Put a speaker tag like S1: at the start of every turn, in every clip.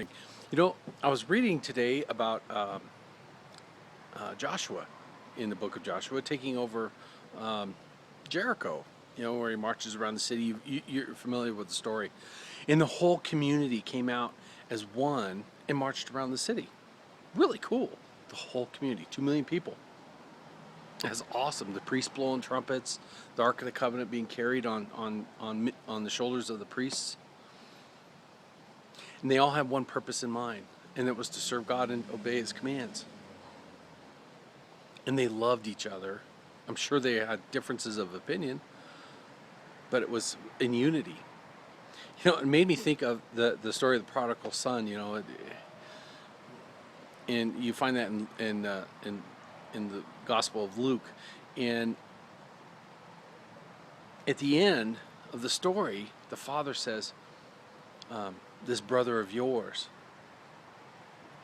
S1: morning. You know, I was reading today about Joshua in the book of Joshua taking over um, Jericho, where he marches around the city. You're familiar with the story. And the whole community came out as one and marched around the city. Really cool. The whole community, 2 million people. That's awesome. The priests blowing trumpets, the Ark of the Covenant being carried on the shoulders of the priests. And they all had one purpose in mind, and it was to serve God and obey His commands. And they loved each other. I'm sure they had differences of opinion, but it was in unity. It made me think of the story of the prodigal son. And you find that in the Gospel of Luke. And at the end of the story, the father says, "This brother of yours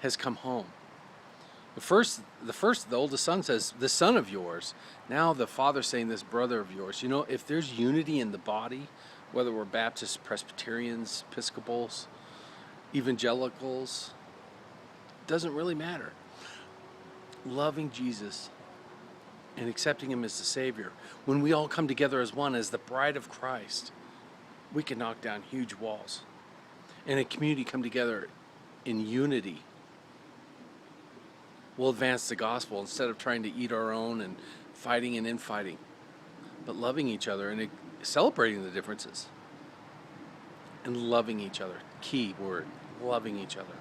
S1: has come home." The oldest son says, "This son of yours." Now the father's saying, "This brother of yours." If there's unity in the body, whether we're Baptists, Presbyterians, Episcopals, Evangelicals, doesn't really matter. Loving Jesus and accepting Him as the Savior, when we all come together as one, as the bride of Christ, we can knock down huge walls. And a community come together in unity, we'll advance the gospel instead of trying to eat our own and fighting and infighting, but loving each other and celebrating the differences and loving each other. Key word, loving each other.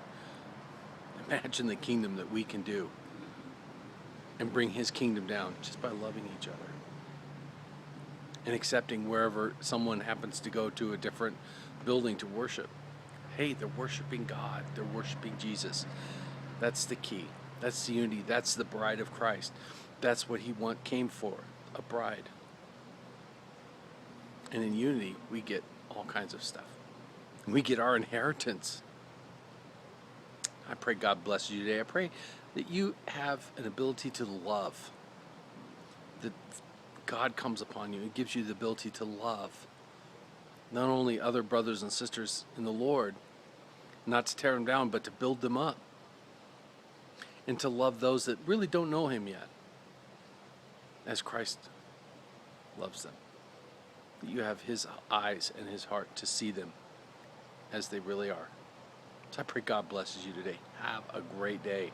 S1: Imagine the kingdom that we can do and bring His kingdom down just by loving each other and accepting wherever someone happens to go to a different building to worship. Hey, they're worshiping God. They're worshiping Jesus. That's the key. That's the unity. That's the bride of Christ. That's what He came for, a bride. And in unity, we get all kinds of stuff. We get our inheritance. I pray God bless you today. I pray that you have an ability to love. That God comes upon you and gives you the ability to love not only other brothers and sisters in the Lord, not to tear them down, but to build them up. And to love those that really don't know Him yet, as Christ loves them. That you have His eyes and His heart to see them as they really are. So I pray God blesses you today. Have a great day.